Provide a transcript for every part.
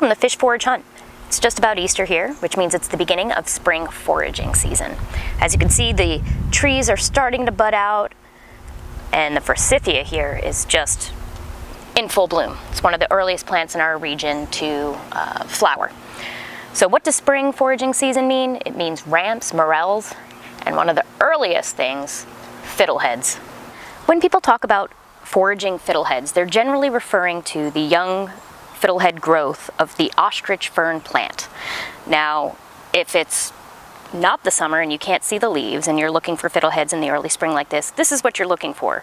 Welcome to Fish Forage Hunt. It's just about Easter here, which means it's the beginning of spring foraging season. As you can see, the trees are starting to bud out, and the forsythia here is just in full bloom. It's one of the earliest plants in our region to flower. So what does spring foraging season mean? It means ramps, morels, and one of the earliest things, fiddleheads. When people talk about foraging fiddleheads, they're generally referring to the young fiddlehead growth of the ostrich fern plant. Now, if it's not the summer and you can't see the leaves and you're looking for fiddleheads in the early spring like this is what you're looking for.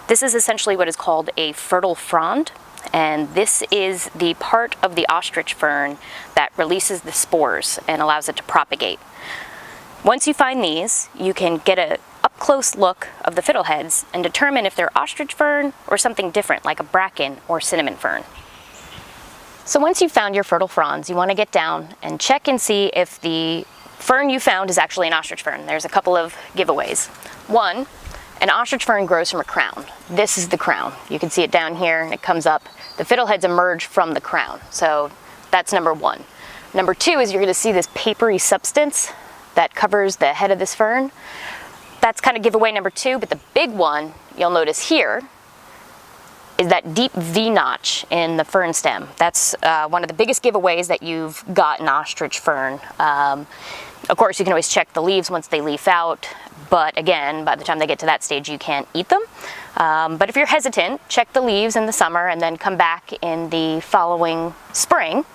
This is essentially what is called a fertile frond, and this is the part of the ostrich fern that releases the spores and allows it to propagate. Once you find these, you can get a up-close look of the fiddleheads and determine if they're ostrich fern or something different like a bracken or cinnamon fern. So once you've found your fertile fronds, you want to get down and check and see if the fern you found is actually an ostrich fern. There's a couple of giveaways. One, an ostrich fern grows from a crown. This is the crown. You can see it down here and it comes up. The fiddleheads emerge from the crown. So that's number one. Number two is you're going to see this papery substance that covers the head of this fern. That's kind of giveaway number two, but the big one you'll notice here is that deep V-notch in the fern stem. That's one of the biggest giveaways that you've got an ostrich fern. Of course, you can always check the leaves once they leaf out, but again, by the time they get to that stage, you can't eat them. But if you're hesitant, check the leaves in the summer and then come back in the following spring,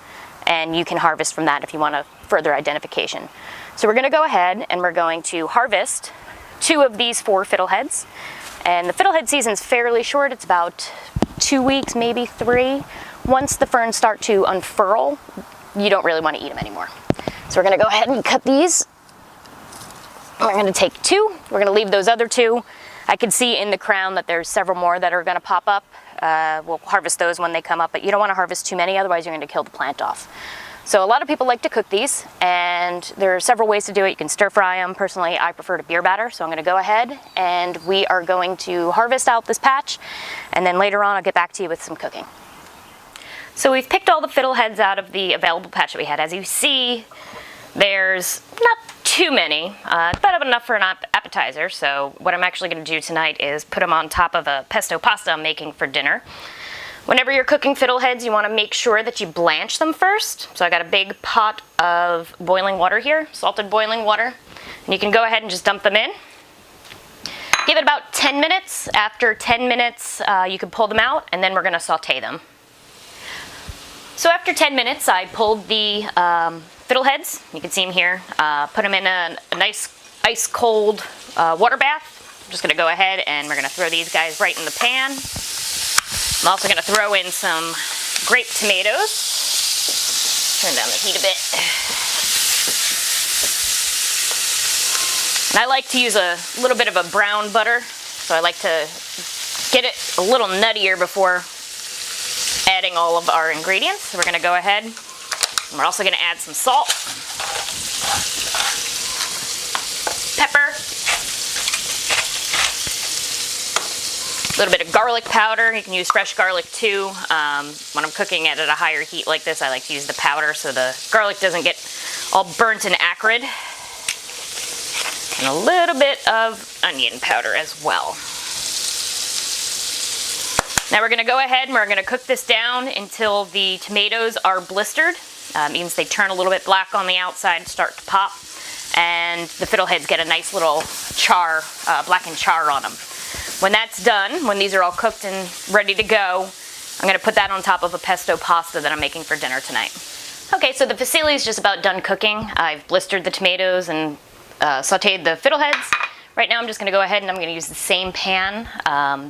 and you can harvest from that if you want a further identification. So we're gonna go ahead and we're going to harvest 2 of these 4 fiddleheads. And the fiddlehead season's fairly short. It's about 2 weeks, maybe 3. Once the ferns start to unfurl, you don't really want to eat them anymore. So we're going to go ahead and cut these. We're going to take 2. We're going to leave those other 2. I can see in the crown that there's several more that are going to pop up. We'll harvest those when they come up, but you don't want to harvest too many, otherwise you're going to kill the plant off. So a lot of people like to cook these, and there are several ways to do it. You can stir fry them. Personally, I prefer to beer batter, so I'm going to go ahead and we are going to harvest out this patch, and then later on I'll get back to you with some cooking. So we've picked all the fiddleheads out of the available patch that we had. As you see, there's not too many, about enough for an appetizer, so what I'm actually going to do tonight is put them on top of a pesto pasta I'm making for dinner. Whenever you're cooking fiddleheads, you want to make sure that you blanch them first. So I got a big pot of boiling water here, salted boiling water, and you can go ahead and just dump them in. Give it about 10 minutes. After 10 minutes, you can pull them out, and then we're going to saute them. So after 10 minutes, I pulled the fiddleheads. You can see them here. Put them in a nice ice-cold water bath. I'm just going to go ahead and we're going to throw these guys right in the pan. I'm also going to throw in some grape tomatoes. Turn down the heat a bit. And I like to use a little bit of a brown butter, so I like to get it a little nuttier before adding all of our ingredients. So we're going to go ahead, and we're also going to add some salt, pepper, a little bit of garlic powder. You can use fresh garlic too. When I'm cooking it at a higher heat like this, I like to use the powder so the garlic doesn't get all burnt and acrid. And a little bit of onion powder as well. Now we're going to go ahead and we're going to cook this down until the tomatoes are blistered. Means they turn a little bit black on the outside, start to pop, and the fiddleheads get a nice little char, blackened char on them. When that's done, when these are all cooked and ready to go, I'm going to put that on top of a pesto pasta that I'm making for dinner tonight. Okay, so the fusilli is just about done cooking. I've blistered the tomatoes and sauteed the fiddleheads. Right now I'm just going to go ahead and I'm going to use the same pan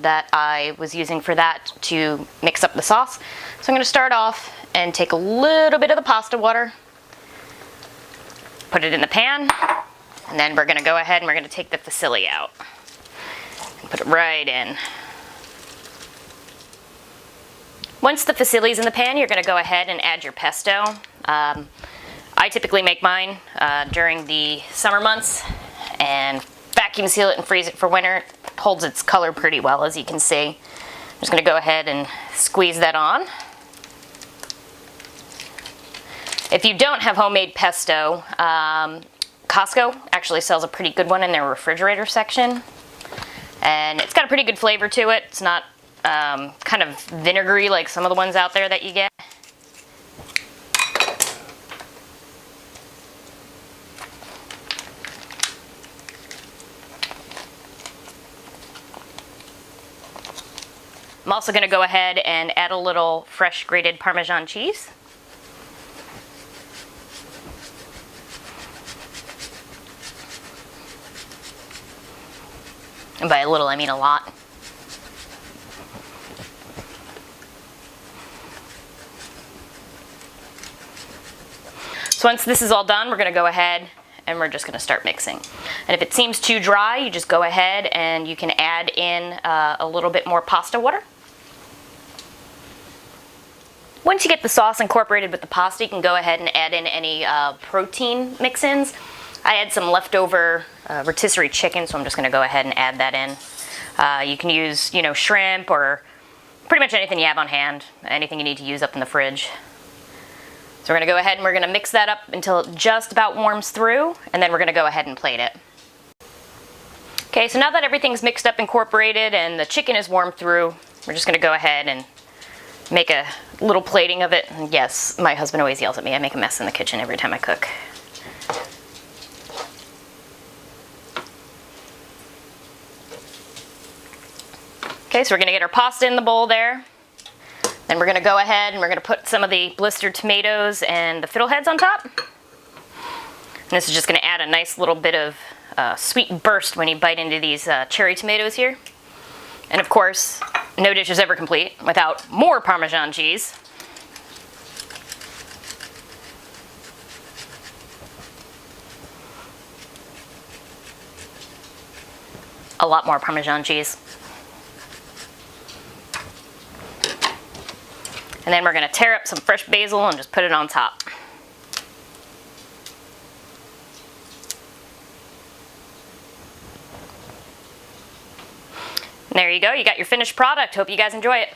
that I was using for that to mix up the sauce. So I'm going to start off and take a little bit of the pasta water, put it in the pan, and then we're going to go ahead and we're going to take the fusilli out. Put it right in. Once the fusilli's in the pan, you're going to go ahead and add your pesto. I typically make mine during the summer months and vacuum seal it and freeze it for winter. It holds its color pretty well, as you can see. I'm just going to go ahead and squeeze that on. If you don't have homemade pesto, Costco actually sells a pretty good one in their refrigerator section. And it's got a pretty good flavor to it. It's not kind of vinegary like some of the ones out there that you get. I'm also going to go ahead and add a little fresh grated Parmesan cheese. And by a little, I mean a lot. So once this is all done, we're going to go ahead and we're just going to start mixing. And if it seems too dry, you just go ahead and you can add in a little bit more pasta water. Once you get the sauce incorporated with the pasta, you can go ahead and add in any protein mix-ins. I had some leftover rotisserie chicken, so I'm just going to go ahead and add that in. You can use, shrimp or pretty much anything you have on hand, anything you need to use up in the fridge. So we're going to go ahead and we're going to mix that up until it just about warms through, and then we're going to go ahead and plate it. Okay, so now that everything's mixed up, incorporated, and the chicken is warmed through, we're just going to go ahead and make a little plating of it. And yes, my husband always yells at me. I make a mess in the kitchen every time I cook. Okay, so we're going to get our pasta in the bowl there. Then we're going to go ahead and we're going to put some of the blistered tomatoes and the fiddleheads on top. And this is just going to add a nice little bit of sweet burst when you bite into these cherry tomatoes here. And of course, no dish is ever complete without more Parmesan cheese. A lot more Parmesan cheese. And then we're going to tear up some fresh basil and just put it on top. And there you go, you got your finished product. Hope you guys enjoy it.